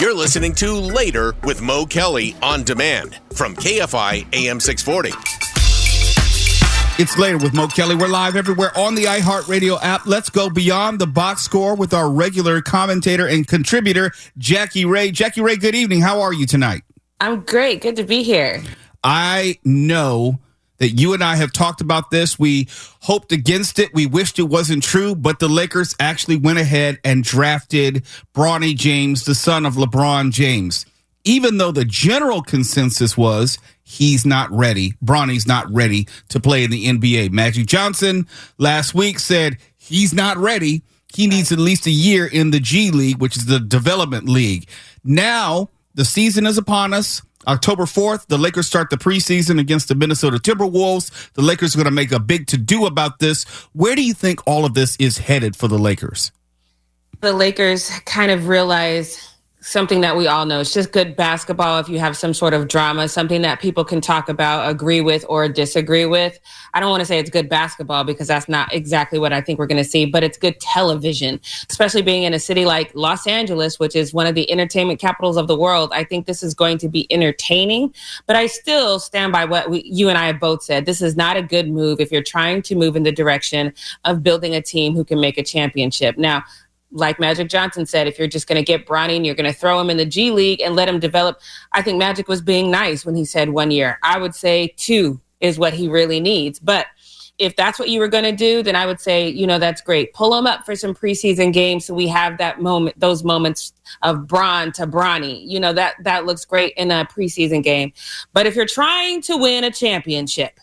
You're listening to Later with Mo Kelly on demand from KFI AM 640. It's Later with Mo Kelly. We're live everywhere on the iHeartRadio app. Let's go beyond the box score with our regular commentator and contributor, Jackie Ray. Jackie Ray, good evening. How are you tonight? I'm great. Good to be here. I know that you and I have talked about this. We hoped against it. We wished it wasn't true, but the Lakers actually went ahead and drafted Bronny James, the son of LeBron James. Even though the general consensus was he's not ready, Bronny's not ready to play in the NBA. Magic Johnson last week said he's not ready. He needs at least a year in the G League, which is the development league. Now the season is upon us. October 4th, the Lakers start the preseason against the Minnesota Timberwolves. The Lakers are going to make a big to-do about this. Where do you think all of this is headed for the Lakers? The Lakers kind of realize something that we all know. It's just good basketball if you have some sort of drama, something that people can talk about, agree with, or disagree with. I don't want to say it's good basketball because that's not exactly what I think we're going to see, but it's good television, especially being in a city like Los Angeles, which is one of the entertainment capitals of the world. I think this is going to be entertaining, but I still stand by what you and I have both said. This is not a good move if you're trying to move in the direction of building a team who can make a championship. Now, like Magic Johnson said, if you're just going to get Bronny and you're going to throw him in the G League and let him develop, I think Magic was being nice when he said 1 year. I would say 2 is what he really needs. But if that's what you were going to do, then I would say, that's great. Pull him up for some preseason games so we have that moment, those moments of Bron to Bronny. That looks great in a preseason game. But if you're trying to win a championship,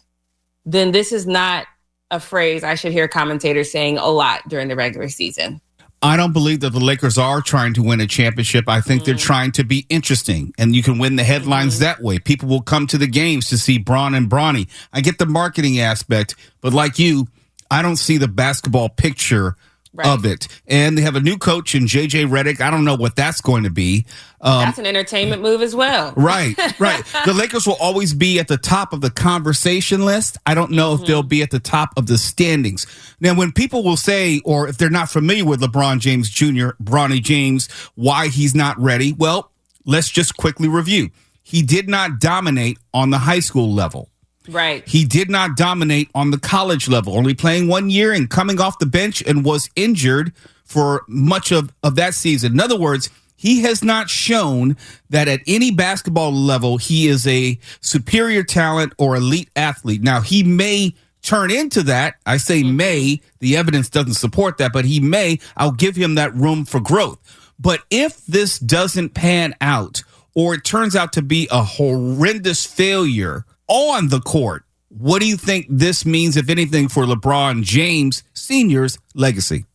then this is not a phrase I should hear commentators saying a lot during the regular season. I don't believe that the Lakers are trying to win a championship. I think they're trying to be interesting, and you can win the headlines that way. People will come to the games to see Bron and Bronny. I get the marketing aspect, but like you, I don't see the basketball picture of it. And they have a new coach in J.J. Redick. I don't know what that's going to be. That's an entertainment move as well. Right. The Lakers will always be at the top of the conversation list. I don't know if they'll be at the top of the standings. Now, when people will say, or if they're not familiar with LeBron James Jr., Bronny James, why he's not ready, well, let's just quickly review. He did not dominate on the high school level. Right. He did not dominate on the college level, only playing 1 year and coming off the bench and was injured for much of that season. In other words, he has not shown that at any basketball level he is a superior talent or elite athlete. Now, he may turn into that. I say may. The evidence doesn't support that, but he may. I'll give him that room for growth. But if this doesn't pan out or it turns out to be a horrendous failure on the court, what do you think this means, if anything, for LeBron James Sr.'s legacy?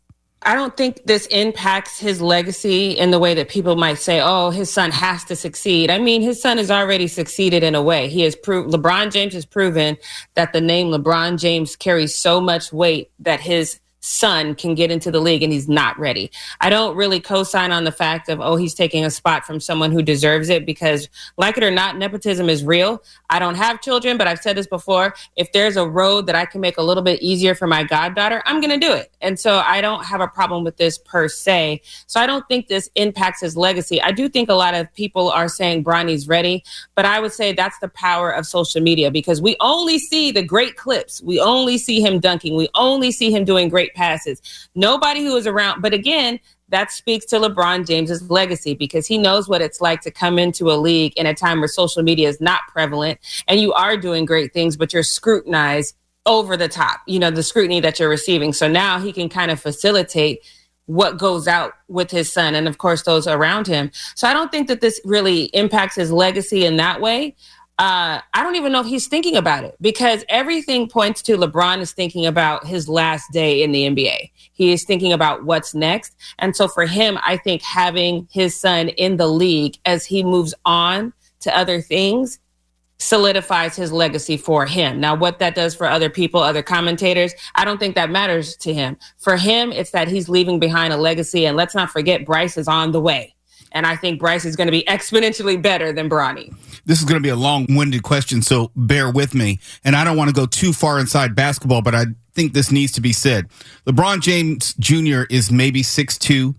I don't think this impacts his legacy in the way that people might say, oh, his son has to succeed. I mean, his son has already succeeded in a way. LeBron James has proven that the name LeBron James carries so much weight that his son can get into the league and he's not ready. I don't really co-sign on the fact of, he's taking a spot from someone who deserves it, because like it or not, nepotism is real. I don't have children, but I've said this before. If there's a road that I can make a little bit easier for my goddaughter, I'm going to do it. And so I don't have a problem with this per se. So I don't think this impacts his legacy. I do think a lot of people are saying Bronny's ready, but I would say that's the power of social media, because we only see the great clips. We only see him dunking. We only see him doing great passes. Nobody who is around. But again, that speaks to LeBron James's legacy, because he knows what it's like to come into a league in a time where social media is not prevalent and you are doing great things, but you're scrutinized over the top, the scrutiny that you're receiving. So now he can kind of facilitate what goes out with his son and, of course, those around him. So I don't think that this really impacts his legacy in that way. I don't even know if he's thinking about it, because everything points to LeBron is thinking about his last day in the NBA. He is thinking about what's next. And so for him, I think having his son in the league as he moves on to other things solidifies his legacy for him. Now, what that does for other people, other commentators, I don't think that matters to him. For him, it's that he's leaving behind a legacy. And let's not forget, Bryce is on the way. And I think Bryce is going to be exponentially better than Bronny. This is going to be a long-winded question, so bear with me. And I don't want to go too far inside basketball, but I think this needs to be said. LeBron James Jr. is maybe 6'2".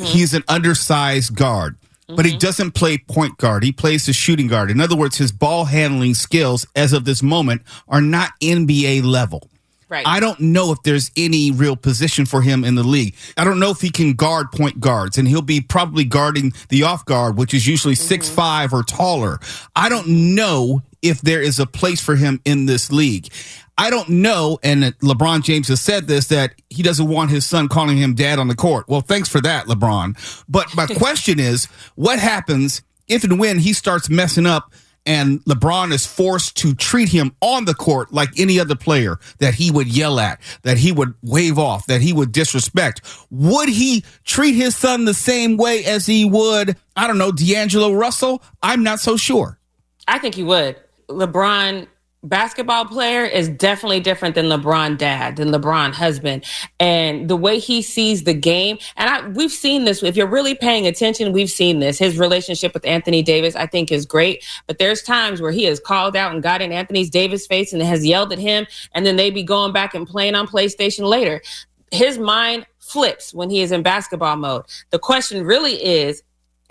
He's an undersized guard. but he doesn't play point guard. He plays the shooting guard. In other words, his ball handling skills as of this moment are not NBA level. Right. I don't know if there's any real position for him in the league. I don't know if he can guard point guards, and he'll be probably guarding the off guard, which is usually 6'5" or taller. I don't know if there is a place for him in this league. I don't know, and LeBron James has said this, that he doesn't want his son calling him dad on the court. Well, thanks for that, LeBron. But my question is, what happens if and when he starts messing up and LeBron is forced to treat him on the court like any other player that he would yell at, that he would wave off, that he would disrespect? Would he treat his son the same way as he would, I don't know, D'Angelo Russell? I'm not so sure. I think he would. LeBron basketball player is definitely different than LeBron dad, than LeBron husband. And the way he sees the game, and we've seen this, if you're really paying attention, we've seen this. His relationship with Anthony Davis, I think, is great. But there's times where he has called out and got in Anthony Davis' face and has yelled at him, and then they be going back and playing on PlayStation later. His mind flips when he is in basketball mode. The question really is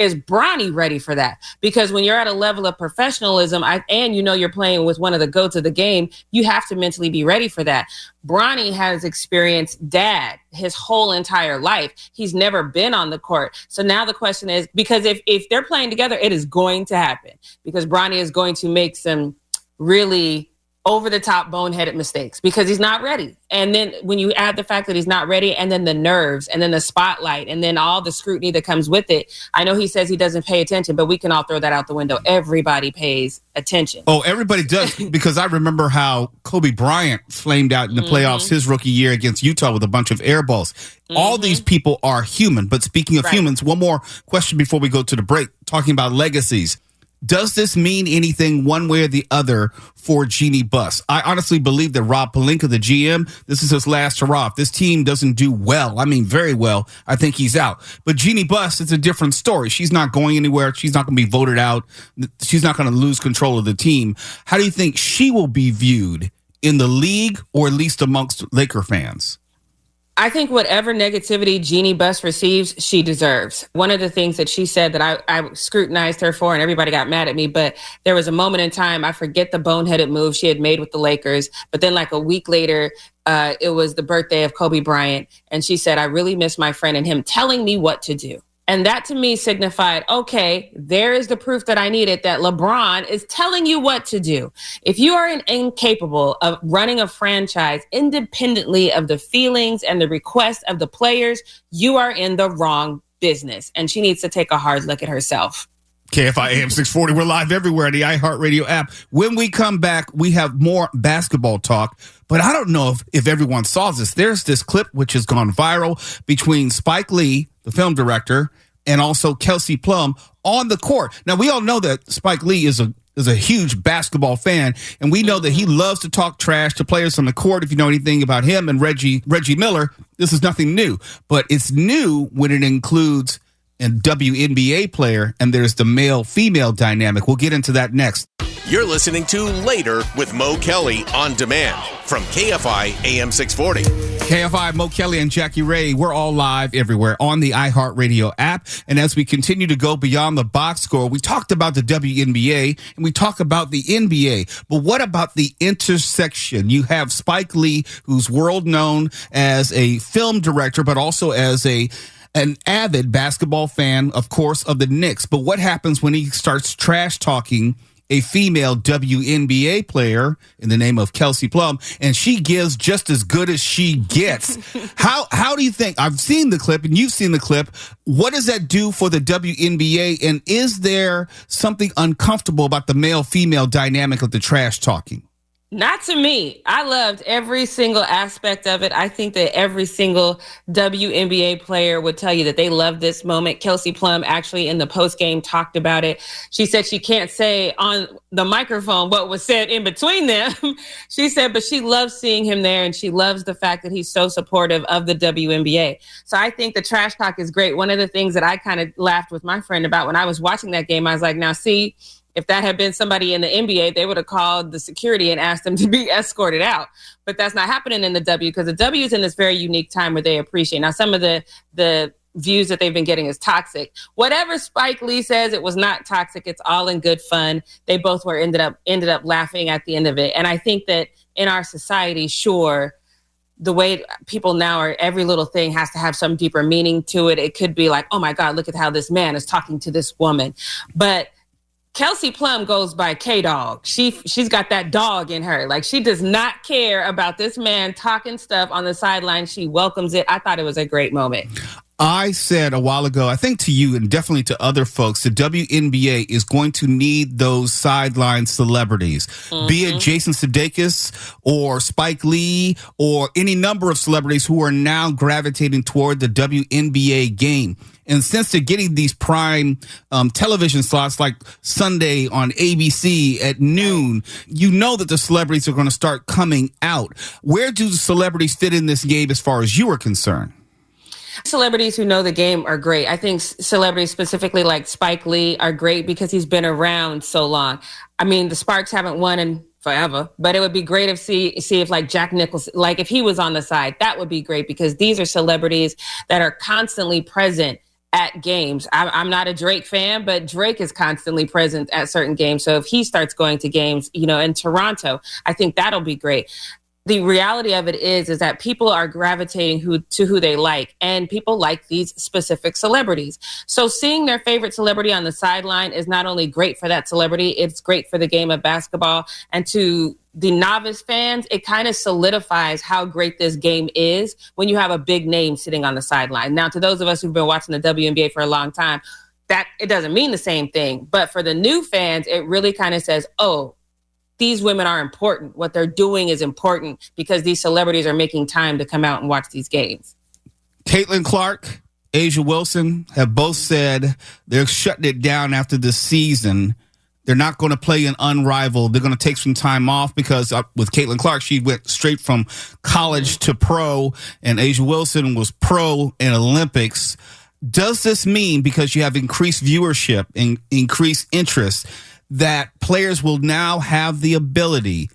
Bronny ready for that? Because when you're at a level of professionalism and you know you're playing with one of the GOATs of the game, you have to mentally be ready for that. Bronny has experienced dad his whole entire life. He's never been on the court. So now the question is, because if they're playing together, it is going to happen, because Bronny is going to make some really over-the-top boneheaded mistakes because he's not ready. And then when you add the fact that he's not ready, and then the nerves, and then the spotlight, and then all the scrutiny that comes with it, I know he says he doesn't pay attention, but we can all throw that out the window. Everybody pays attention. Oh, everybody does, because I remember how Kobe Bryant flamed out in the playoffs his rookie year against Utah with a bunch of air balls. All these people are human. But speaking of humans, one more question before we go to the break, talking about legacies. Does this mean anything one way or the other for Jeanie Buss? I honestly believe that Rob Pelinka, the GM, this is his last hurrah. If this team doesn't do well, I mean very well, I think he's out. But Jeanie Buss, it's a different story. She's not going anywhere. She's not going to be voted out. She's not going to lose control of the team. How do you think she will be viewed in the league, or at least amongst Laker fans? I think whatever negativity Jeanie Buss receives, she deserves. One of the things that she said that I scrutinized her for, and everybody got mad at me, but there was a moment in time, I forget the boneheaded move she had made with the Lakers, but then like a week later, it was the birthday of Kobe Bryant, and she said, I really miss my friend and him telling me what to do. And that to me signified, okay, there is the proof that I needed, that LeBron is telling you what to do. If you are incapable of running a franchise independently of the feelings and the requests of the players, you are in the wrong business. And she needs to take a hard look at herself. KFI AM 640. We're live everywhere on the iHeartRadio app. When we come back, we have more basketball talk. But I don't know if everyone saw this. There's this clip which has gone viral between Spike Lee, the film director, and also Kelsey Plum on the court. Now, we all know that Spike Lee is a huge basketball fan, and we know that he loves to talk trash to players on the court. If you know anything about him and Reggie Miller, this is nothing new. But it's new when it includes a WNBA player, and there's the male-female dynamic. We'll get into that next. You're listening to Later with Mo Kelly on demand from KFI AM 640. KFI, Mo Kelly and Jackie Ray, we're all live everywhere on the iHeartRadio app. And as we continue to go beyond the box score, we talked about the WNBA and we talk about the NBA. But what about the intersection? You have Spike Lee, who's world known as a film director, but also as an avid basketball fan, of course, of the Knicks. But what happens when he starts trash talking a female WNBA player in the name of Kelsey Plum, and she gives just as good as she gets? How do you think? I've seen the clip, and you've seen the clip. What does that do for the WNBA, and is there something uncomfortable about the male-female dynamic of the trash talking? Not to me. I loved every single aspect of it. I think that every single WNBA player would tell you that they love this moment. Kelsey Plum actually in the postgame talked about it. She said she can't say on the microphone what was said in between them. She said, but she loves seeing him there, and she loves the fact that he's so supportive of the WNBA. So I think the trash talk is great. One of the things that I kind of laughed with my friend about when I was watching that game, I was like, now see, if that had been somebody in the NBA, they would have called the security and asked them to be escorted out. But that's not happening in the W, because the W is in this very unique time where they appreciate. Now, some of the views that they've been getting is toxic. Whatever Spike Lee says, it was not toxic. It's all in good fun. They both were ended up laughing at the end of it. And I think that in our society, sure, the way people now are, every little thing has to have some deeper meaning to it. It could be like, oh my God, look at how this man is talking to this woman. But Kelsey Plum goes by K-Dog. She's got that dog in her. Like, she does not care about this man talking stuff on the sideline. She welcomes it. I thought it was a great moment. I said a while ago, I think to you and definitely to other folks, the WNBA is going to need those sideline celebrities, be it Jason Sudeikis or Spike Lee or any number of celebrities who are now gravitating toward the WNBA game. And since they're getting these prime television slots like Sunday on ABC at noon, you know that the celebrities are going to start coming out. Where do the celebrities fit in this game as far as you are concerned? Celebrities who know the game are great. I think celebrities specifically like Spike Lee are great because he's been around so long. I mean, the Sparks haven't won in forever, but it would be great if see if like Jack Nicholson, like if he was on the side, that would be great because these are celebrities that are constantly present at games. I'm not a Drake fan, but Drake is constantly present at certain games. So if he starts going to games, in Toronto, I think that'll be great. The reality of it is that people are gravitating to who they like, and people like these specific celebrities. So seeing their favorite celebrity on the sideline is not only great for that celebrity, it's great for the game of basketball. And to the novice fans, it kind of solidifies how great this game is when you have a big name sitting on the sideline. Now, to those of us who've been watching the WNBA for a long time, that it doesn't mean the same thing. But for the new fans, it really kind of says, oh, these women are important. What they're doing is important because these celebrities are making time to come out and watch these games. Caitlin Clark, A'ja Wilson have both said they're shutting it down after this season. They're not going to play an Unrivaled. They're going to take some time off because with Caitlin Clark, she went straight from college to pro, and A'ja Wilson was pro in Olympics. Does this mean, because you have increased viewership and increased interest, that players will now have the ability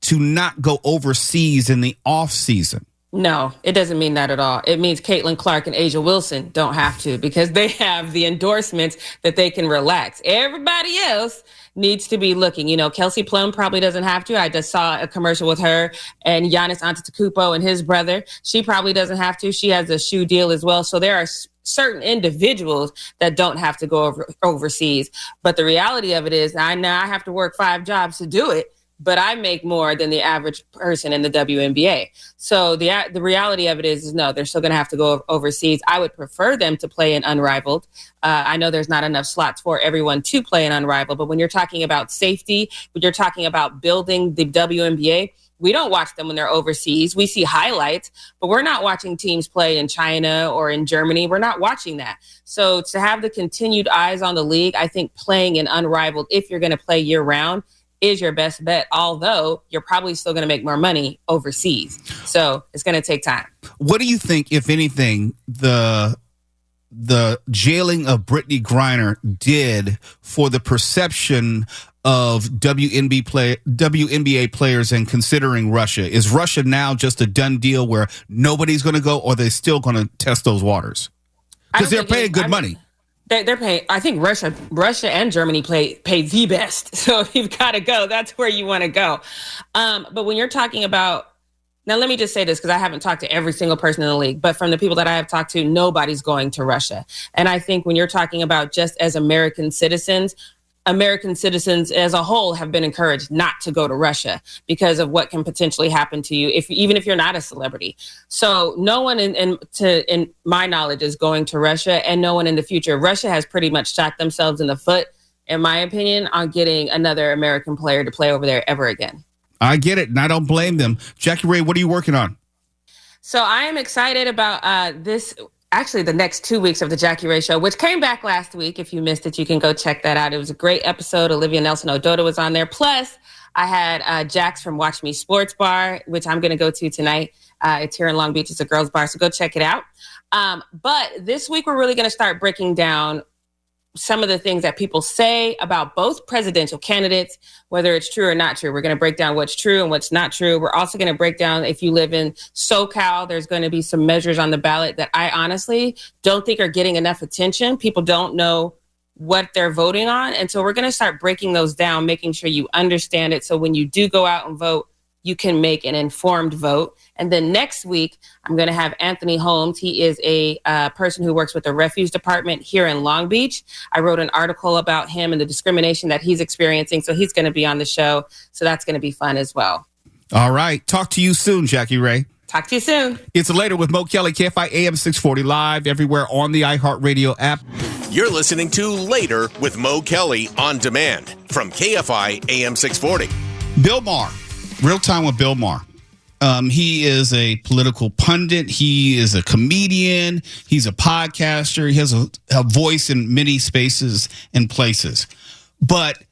to not go overseas in the off season? No, it doesn't mean that at all. It means Caitlin Clark and A'ja Wilson don't have to because they have the endorsements that they can relax. Everybody else needs to be looking. Kelsey Plum probably doesn't have to. I just saw a commercial with her and Giannis Antetokounmpo and his brother. She probably doesn't have to. She has a shoe deal as well. So there are certain individuals that don't have to go overseas. But the reality of it is I have to work 5 jobs to do it, but I make more than the average person in the WNBA. So the reality of it is no, they're still going to have to go overseas. I would prefer them to play in Unrivaled. I know there's not enough slots for everyone to play in Unrivaled, but when you're talking about safety, when you're talking about building the WNBA, we don't watch them when they're overseas. We see highlights, but we're not watching teams play in China or in Germany. We're not watching that. So to have the continued eyes on the league, I think playing in Unrivaled, if you're going to play year round, is your best bet, although you're probably still going to make more money overseas. So it's going to take time. What do you think, if anything, the jailing of Brittany Griner did for the perception of WNBA players and considering Russia? Is Russia now just a done deal where nobody's going to go, or are they still going to test those waters? Because they're paying good money. They're paying. I think Russia and Germany pay the best. So if you've got to go, that's where you want to go. But when you're talking about, now let me just say this because I haven't talked to every single person in the league, but from the people that I have talked to, nobody's going to Russia. And I think when you're talking about just as American citizens as a whole have been encouraged not to go to Russia because of what can potentially happen to you, even if you're not a celebrity. So no one in my knowledge is going to Russia, and no one in the future. Russia has pretty much shot themselves in the foot, in my opinion, on getting another American player to play over there ever again. I get it, and I don't blame them. Jackie Ray, what are you working on? So I am excited about this. Actually, the next 2 weeks of the Jackie Ray Show, which came back last week. If you missed it, you can go check that out. It was a great episode. Olivia Nelson-Ododa was on there. Plus, I had Jax from Watch Me Sports Bar, which I'm going to go to tonight. It's here in Long Beach. It's a girls' bar, so go check it out. But this week, we're really going to start breaking down some of the things that people say about both presidential candidates, whether it's true or not true. We're going to break down what's true and what's not true. We're also going to break down, if you live in SoCal, there's going to be some measures on the ballot that I honestly don't think are getting enough attention. People don't know what they're voting on. And so we're going to start breaking those down, making sure you understand it. So when you do go out and vote, you can make an informed vote. And then next week, I'm going to have Anthony Holmes. He is a person who works with the refuse department here in Long Beach. I wrote an article about him and the discrimination that he's experiencing. So he's going to be on the show. So that's going to be fun as well. All right. Talk to you soon, Jackie Ray. Talk to you soon. It's Later with Mo Kelly, KFI AM 640 live everywhere on the iHeartRadio app. You're listening to Later with Mo Kelly on demand from KFI AM 640. Bill Maher, Real Time with Bill Maher. He is a political pundit. He is a comedian. He's a podcaster. He has a voice in many spaces and places. But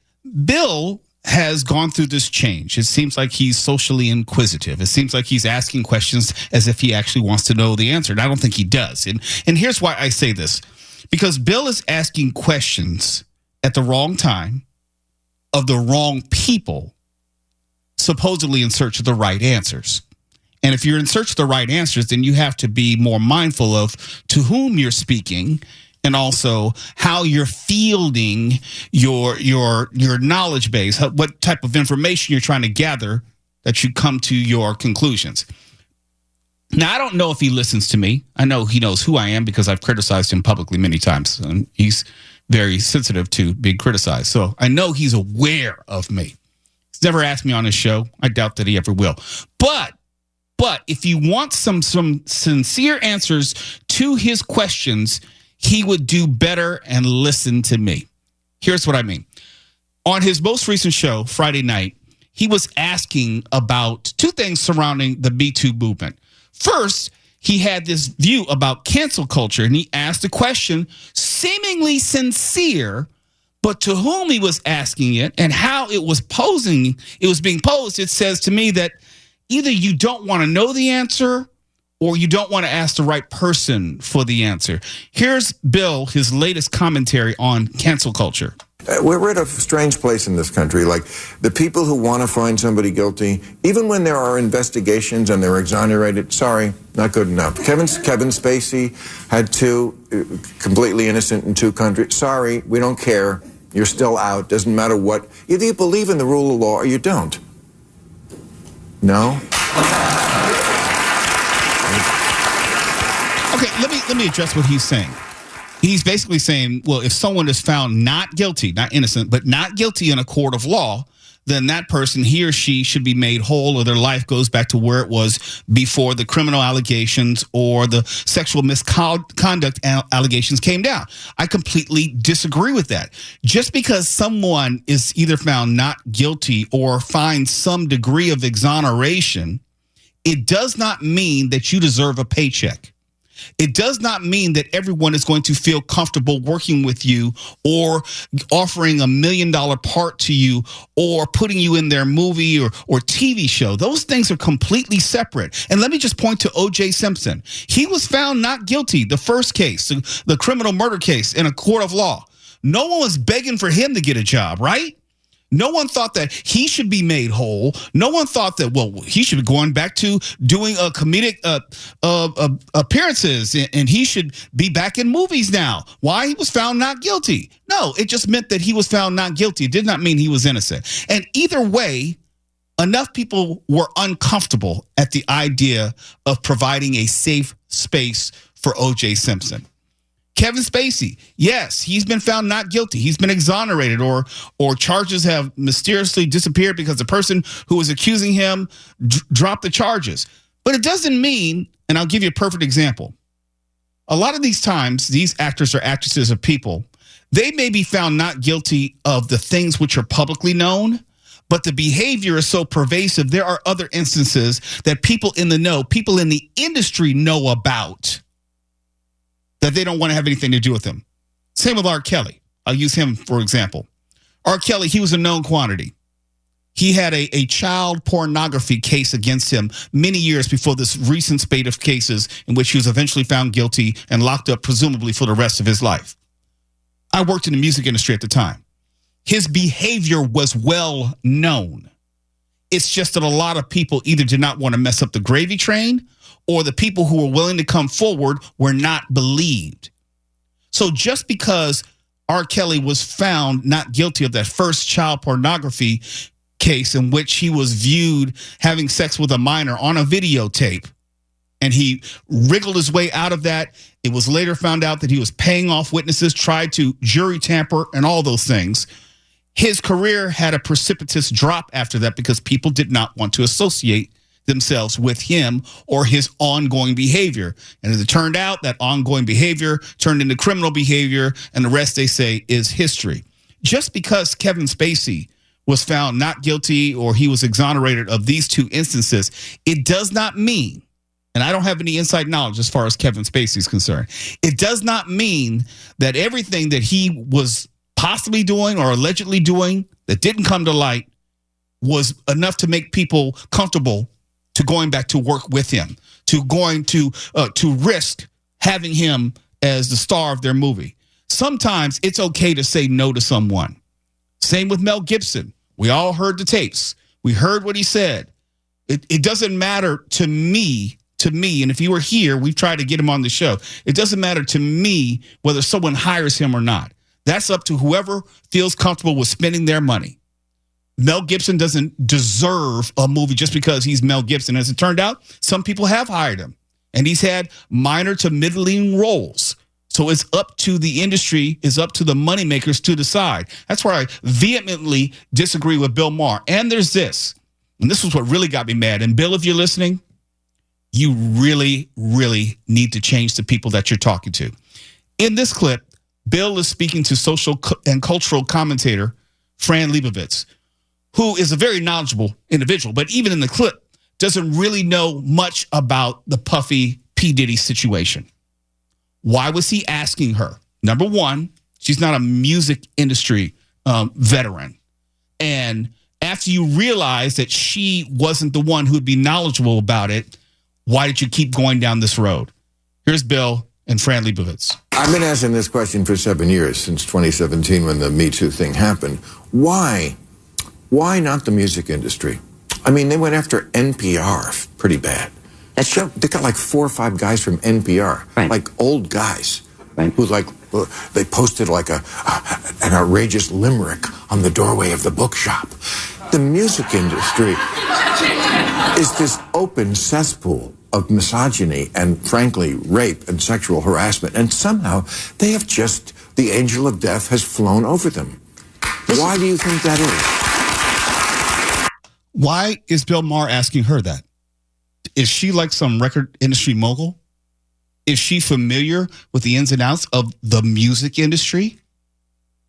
Bill has gone through this change. It seems like he's socially inquisitive. It seems like he's asking questions as if he actually wants to know the answer. And I don't think he does. And here's why I say this. Because Bill is asking questions at the wrong time of the wrong people, supposedly in search of the right answers. And if you're in search of the right answers, then you have to be more mindful of to whom you're speaking and also how you're fielding your knowledge base, what type of information you're trying to gather that you come to your conclusions. Now, I don't know if he listens to me. I know he knows who I am because I've criticized him publicly many times. And he's very sensitive to being criticized. So I know he's aware of me. He's never asked me on his show. I doubt that he ever will. But if you want some sincere answers to his questions, he would do better and listen to me. Here's what I mean. On his most recent show, Friday night, he was asking about two things surrounding the Me Too movement. First, he had this view about cancel culture, and he asked a question seemingly sincere, but to whom he was asking it and how it was being posed, it says to me that either you don't want to know the answer or you don't want to ask the right person for the answer. Here's Bill, his latest commentary on cancel culture. We're at a strange place in this country. Like, the people who want to find somebody guilty, even when there are investigations and they're exonerated, sorry, not good enough. Kevin Spacey had two completely innocent in two countries. Sorry, we don't care. You're still out. Doesn't matter what. Either you believe in the rule of law or you don't. No? Okay, let me address what he's saying. He's basically saying, well, if someone is found not guilty, not innocent, but not guilty in a court of law, then that person, he or she, should be made whole, or their life goes back to where it was before the criminal allegations or the sexual misconduct allegations came down. I completely disagree with that. Just because someone is either found not guilty or finds some degree of exoneration, it does not mean that you deserve a paycheck. It does not mean that everyone is going to feel comfortable working with you or offering $1 million part to you or putting you in their movie or TV show. Those things are completely separate. And let me just point to O.J. Simpson. He was found not guilty, the first case, the criminal murder case, in a court of law. No one was begging for him to get a job, right? No one thought that he should be made whole. No one thought that, well, he should be going back to doing a comedic appearances and he should be back in movies now. Why? He was found not guilty. No, it just meant that he was found not guilty. It did not mean he was innocent. And either way, enough people were uncomfortable at the idea of providing a safe space for O.J. Simpson. Kevin Spacey, yes, he's been found not guilty. He's been exonerated or charges have mysteriously disappeared because the person who was accusing him dropped the charges. But it doesn't mean, and I'll give you a perfect example. A lot of these times, these actors or actresses or people, they may be found not guilty of the things which are publicly known, but the behavior is so pervasive. There are other instances that people in the know, people in the industry know about, that they don't want to have anything to do with him. Same with R. Kelly. I'll use him for example. R. Kelly, he was a known quantity. He had a child pornography case against him many years before this recent spate of cases in which he was eventually found guilty and locked up, presumably for the rest of his life. I worked in the music industry at the time. His behavior was well known. It's just that a lot of people either did not want to mess up the gravy train, or the people who were willing to come forward were not believed. So just because R. Kelly was found not guilty of that first child pornography case in which he was viewed having sex with a minor on a videotape, and he wriggled his way out of that, it was later found out that he was paying off witnesses, tried to jury tamper, and all those things. His career had a precipitous drop after that because people did not want to associate themselves with him or his ongoing behavior. And as it turned out, that ongoing behavior turned into criminal behavior, and the rest, they say, is history. Just because Kevin Spacey was found not guilty or he was exonerated of these two instances, it does not mean, and I don't have any inside knowledge as far as Kevin Spacey is concerned, it does not mean that everything that he was possibly doing or allegedly doing that didn't come to light was enough to make people comfortable to going back to work with him, to going to risk having him as the star of their movie. Sometimes it's okay to say no to someone. Same with Mel Gibson. We all heard the tapes. We heard what he said. It doesn't matter to me, and if you were here, we've tried to get him on the show. It doesn't matter to me whether someone hires him or not. That's up to whoever feels comfortable with spending their money. Mel Gibson doesn't deserve a movie just because he's Mel Gibson. As it turned out, some people have hired him, and he's had minor to middling roles. So it's up to the industry, it's up to the moneymakers to decide. That's where I vehemently disagree with Bill Maher. And there's this, and this was what really got me mad. And Bill, if you're listening, you really, really need to change the people that you're talking to. In this clip, Bill is speaking to social and cultural commentator Fran Lebowitz, who is a very knowledgeable individual, but even in the clip, doesn't really know much about the Puffy P. Diddy situation. Why was he asking her? Number one, she's not a music industry veteran. And after you realize that she wasn't the one who would be knowledgeable about it, why did you keep going down this road? Here's Bill and Fran Lebowitz. I've been asking this question for 7 years, since 2017 when the Me Too thing happened. Why? Why not the music industry? I mean, they went after NPR pretty bad. That's true. They got like 4 or 5 guys from NPR, right. Like old guys, right. Who like, they posted like an outrageous limerick on the doorway of the bookshop. The music industry is this open cesspool of misogyny and, frankly, rape and sexual harassment. And somehow they have just, the angel of death has flown over them. Why do you think that is? Why is Bill Maher asking her that? Is she like some record industry mogul? Is she familiar with the ins and outs of the music industry?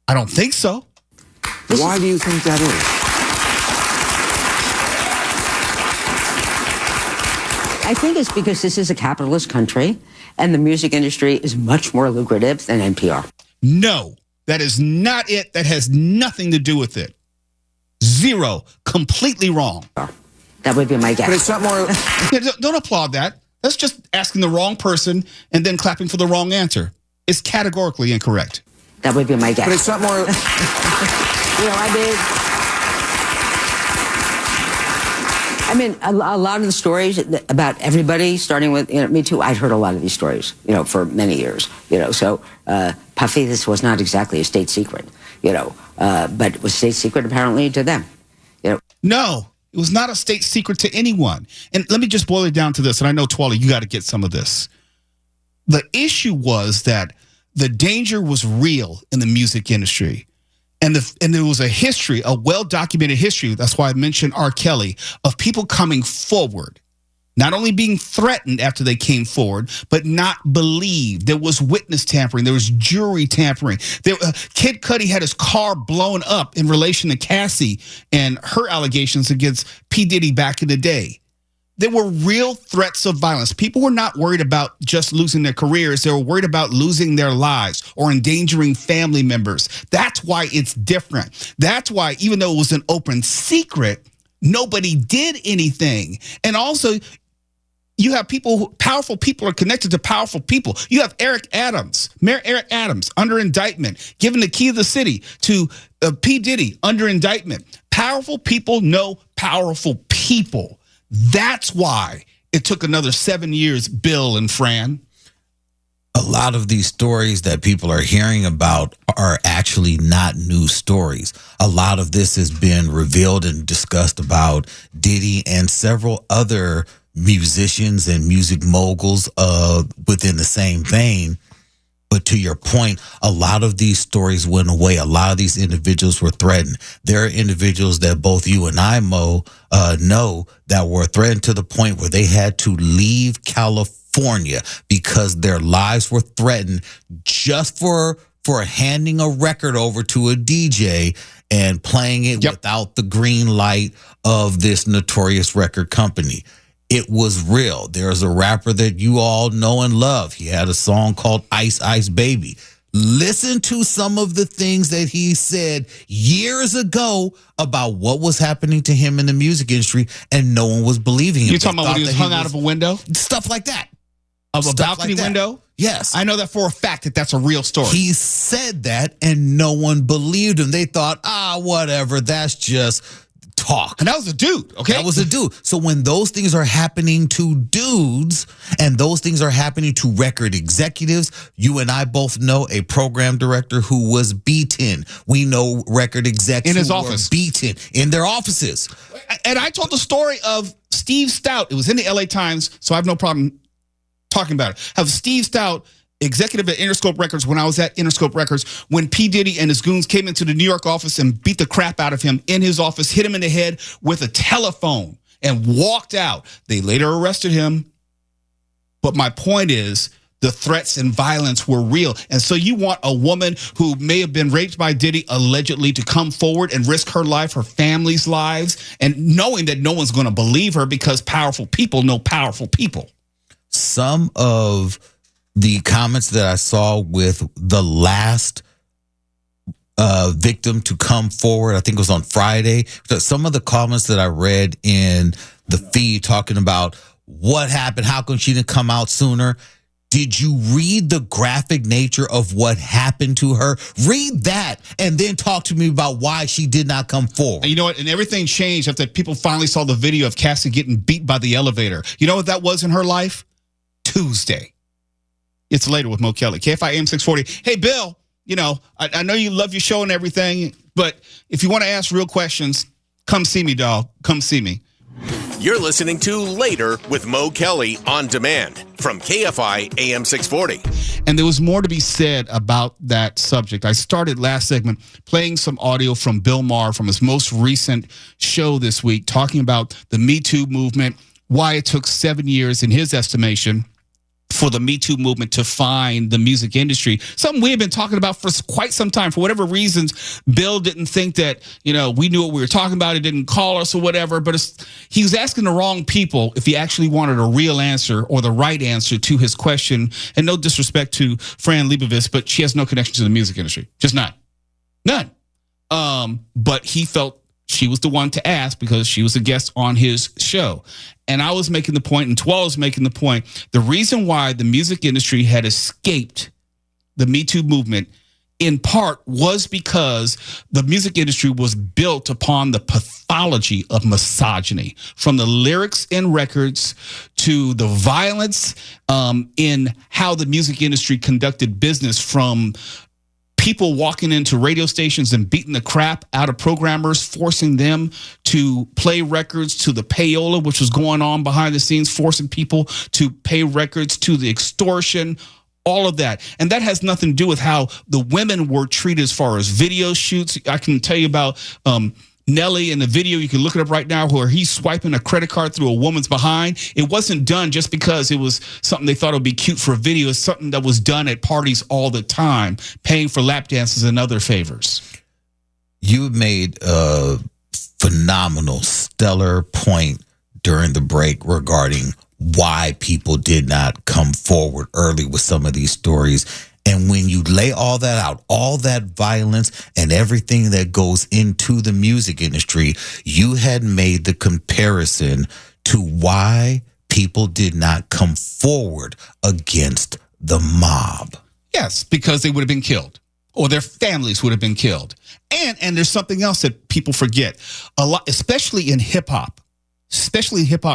I don't think so. Why do you think that is? I think it's because this is a capitalist country and the music industry is much more lucrative than NPR. No, that is not it. That has nothing to do with it. Zero. Completely wrong. That would be my guess. But it's not more... Yeah, don't applaud that. That's just asking the wrong person and then clapping for the wrong answer. It's categorically incorrect. That would be my guess. But it's not more... I mean, a lot of the stories about everybody, starting with Me Too, I'd heard a lot of these stories, for many years, So Puffy, this was not exactly a state secret, but it was state secret apparently to them, No, it was not a state secret to anyone. And let me just boil it down to this. And I know, Twally, you got to get some of this. The issue was that the danger was real in the music industry. And there was a history, a well-documented history, that's why I mentioned R. Kelly, of people coming forward, not only being threatened after they came forward, but not believed. There was witness tampering. There was jury tampering. Kid Cudi had his car blown up in relation to Cassie and her allegations against P. Diddy back in the day. There were real threats of violence. People were not worried about just losing their careers. They were worried about losing their lives or endangering family members. That's why it's different. That's why, even though it was an open secret, nobody did anything. And also, You have powerful people are connected to powerful people. You have Mayor Eric Adams, under indictment, giving the key of the city to P. Diddy, under indictment. Powerful people know powerful people. That's why it took another 7 years, Bill and Fran. A lot of these stories that people are hearing about are actually not new stories. A lot of this has been revealed and discussed about Diddy and several other musicians and music moguls within the same vein. But to your point, a lot of these stories went away. A lot of these individuals were threatened. There are individuals that both you and I, Mo, know that were threatened to the point where they had to leave California because their lives were threatened just for handing a record over to a DJ and playing it without the green light of this notorious record company. It was real. There's a rapper that you all know and love. He had a song called Ice Ice Baby. Listen to some of the things that he said years ago about what was happening to him in the music industry, and no one was believing him. You're talking about when he was hung out of a window? Stuff like that. Of a balcony window? Yes. I know that for a fact that that's a real story. He said that, and no one believed him. They thought, whatever, that's just talk. And that was a dude, okay? That was a dude. So when those things are happening to dudes and those things are happening to record executives, you and I both know a program director who was beaten. We know record execs in his who office. were beaten in their offices. And I told the story of Steve Stout. It was in the LA Times, so I have no problem talking about it. Of Steve Stout, executive at Interscope Records, when I was at Interscope Records, when P. Diddy and his goons came into the New York office and beat the crap out of him in his office, hit him in the head with a telephone and walked out. They later arrested him. But my point is, the threats and violence were real. And so you want a woman who may have been raped by Diddy allegedly to come forward and risk her life, her family's lives, and knowing that no one's going to believe her because powerful people know powerful people. Some of the comments that I saw with the last victim to come forward, I think it was on Friday. Some of the comments that I read in the feed talking about what happened, how come she didn't come out sooner? Did you read the graphic nature of what happened to her? Read that and then talk to me about why she did not come forward. And you know what? And everything changed after people finally saw the video of Cassie getting beat by the elevator. You know what that was in her life? Tuesday. It's Later with Mo Kelly, KFI AM 640. Hey, Bill, you know, I know you love your show and everything, but if you want to ask real questions, come see me, dog. Come see me. You're listening to Later with Mo Kelly on demand from KFI AM 640. And there was more to be said about that subject. I started last segment playing some audio from Bill Maher from his most recent show this week, talking about the Me Too movement, why it took 7 years in his estimation for the Me Too movement to find the music industry. Something we have been talking about for quite some time. For whatever reasons, Bill didn't think that, you know, we knew what we were talking about. He didn't call us or whatever, but he was asking the wrong people if he actually wanted a real answer or the right answer to his question. And no disrespect to Fran Lebowitz, but she has no connection to the music industry. Just not. None. But he felt she was the one to ask because she was a guest on his show. And I was making the point, and Twell was making the point, the reason why the music industry had escaped the Me Too movement in part was because the music industry was built upon the pathology of misogyny, from the lyrics in records to the violence in how the music industry conducted business, from people walking into radio stations and beating the crap out of programmers, forcing them to play records, to the payola, which was going on behind the scenes, forcing people to pay records, to the extortion, all of that. And that has nothing to do with how the women were treated as far as video shoots. I can tell you about Nelly in the video. You can look it up right now, where he's swiping a credit card through a woman's behind. It wasn't done just because it was something they thought would be cute for a video. It's something that was done at parties all the time, paying for lap dances and other favors. You made a phenomenal, stellar point during the break regarding why people did not come forward early with some of these stories. And when you lay all that out, all that violence and everything that goes into the music industry, you had made the comparison to why people did not come forward against the mob. Yes, because they would have been killed, or their families would have been killed. And there's something else that people forget a lot, especially in hip hop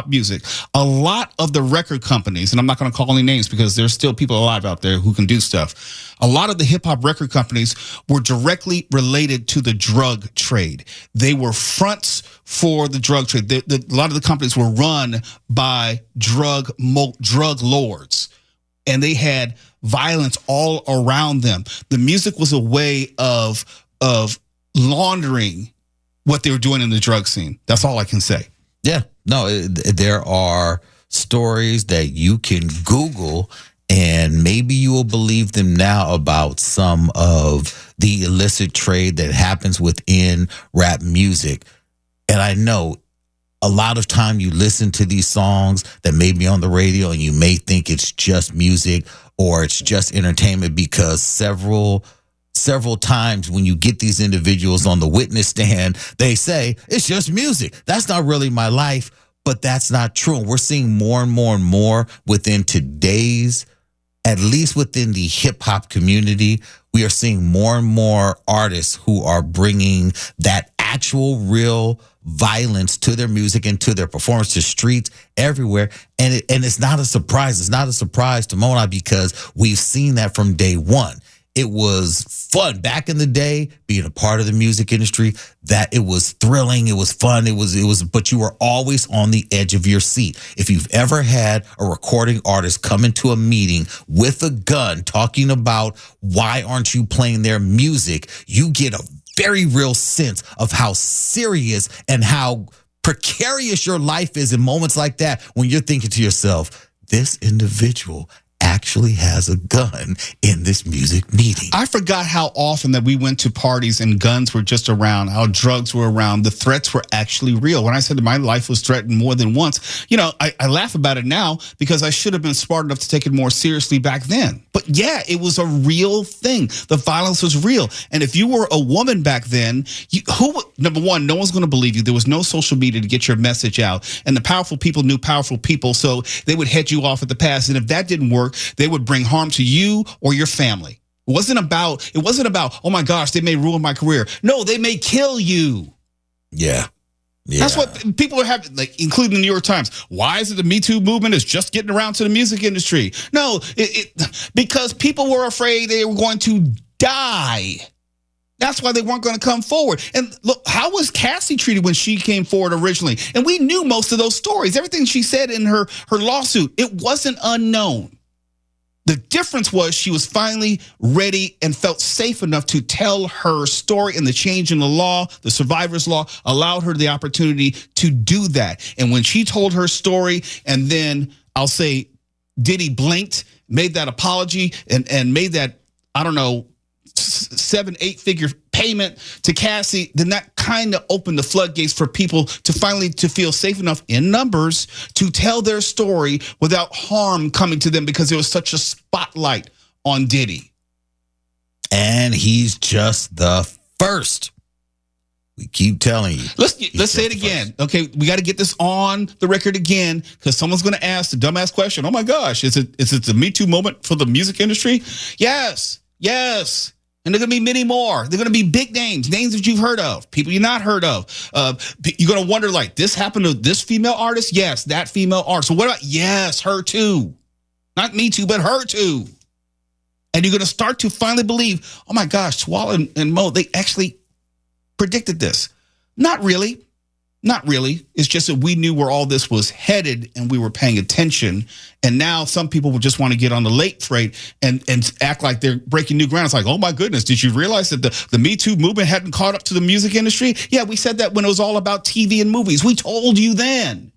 music. A lot of the record companies, and I'm not going to call any names because there's still people alive out there who can do stuff. A lot of the hip hop record companies were directly related to the drug trade. They were fronts for the drug trade. A lot of the companies were run by drug lords, and they had violence all around them. The music was a way of laundering what they were doing in the drug scene. That's all I can say. Yeah, no, there are stories that you can Google, and maybe you will believe them now about some of the illicit trade that happens within rap music. And I know a lot of time you listen to these songs that may be on the radio and you may think it's just music or it's just entertainment, because several times when you get these individuals on the witness stand, they say, it's just music. That's not really my life. But that's not true. And we're seeing more and more and more within today's, at least within the hip hop community, we are seeing more and more artists who are bringing that actual real violence to their music and to their performance, to streets everywhere. And it's not a surprise. It's not a surprise to Mona, because we've seen that from day one. It was fun back in the day being a part of the music industry, that it was thrilling. It was fun. It was, but you were always on the edge of your seat. If you've ever had a recording artist come into a meeting with a gun talking about why aren't you playing their music, you get a very real sense of how serious and how precarious your life is in moments like that, when you're thinking to yourself, this individual actually has a gun in this music meeting. I forgot how often that we went to parties and guns were just around, how drugs were around. The threats were actually real. When I said that my life was threatened more than once, I laugh about it now because I should have been smart enough to take it more seriously back then. But yeah, it was a real thing. The violence was real. And if you were a woman back then, number one, no one's going to believe you. There was no social media to get your message out. And the powerful people knew powerful people, so they would head you off at the pass. And if that didn't work, they would bring harm to you or your family. It wasn't about, oh my gosh, they may ruin my career. No, they may kill you. Yeah. That's what people are having, like, including the New York Times. Why is it the Me Too movement is just getting around to the music industry? No, because people were afraid they were going to die. That's why they weren't going to come forward. And look, how was Cassie treated when she came forward originally? And we knew most of those stories. Everything she said in her lawsuit, it wasn't unknown. The difference was she was finally ready and felt safe enough to tell her story, and the change in the law, the survivor's law, allowed her the opportunity to do that. And when she told her story, and then I'll say Diddy blinked, made that apology, and made that, I don't know, 7-8 figure payment to Cassie, then that kind of opened the floodgates for people to finally to feel safe enough in numbers to tell their story without harm coming to them, because there was such a spotlight on Diddy. And he's just the first. We keep telling you. Let's say it again. Okay, we got to get this on the record again, because someone's going to ask the dumbass question. Oh my gosh, is it the Me Too moment for the music industry? Yes. And there are going to be many more. They're going to be big names that you've heard of, people you've not heard of. You're going to wonder, like, this happened to this female artist? Yes, that female artist. So what about, yes, her too. Not Me Too, but her too. And you're going to start to finally believe, oh my gosh, Swalla and Mo, they actually predicted this. Not really. It's just that we knew where all this was headed and we were paying attention. And now some people will just want to get on the late freight and act like they're breaking new ground. It's like, oh my goodness, did you realize that the Me Too movement hadn't caught up to the music industry? Yeah, we said that when it was all about TV and movies. We told you then.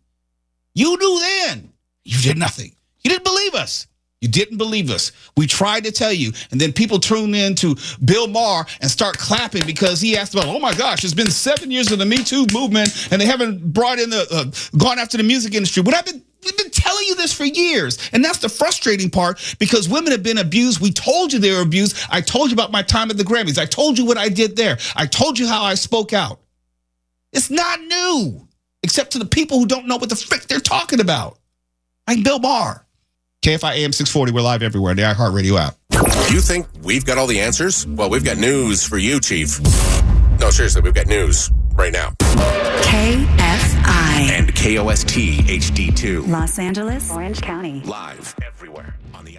You knew then. You did nothing. You didn't believe us. You didn't believe us. We tried to tell you, and then people tune in to Bill Maher and start clapping because he asked about, oh my gosh, it's been 7 years of the Me Too movement, and they haven't brought in gone after the music industry. We've been telling you this for years, and that's the frustrating part, because women have been abused. We told you they were abused. I told you about my time at the Grammys. I told you what I did there. I told you how I spoke out. It's not new, except to the people who don't know what the frick they're talking about. Like Bill Maher. KFI AM 640. We're live everywhere. The iHeartRadio app. You think we've got all the answers? Well, we've got news for you, Chief. No, seriously, we've got news right now. KFI. And KOST HD2. Los Angeles, Orange County. Live everywhere on the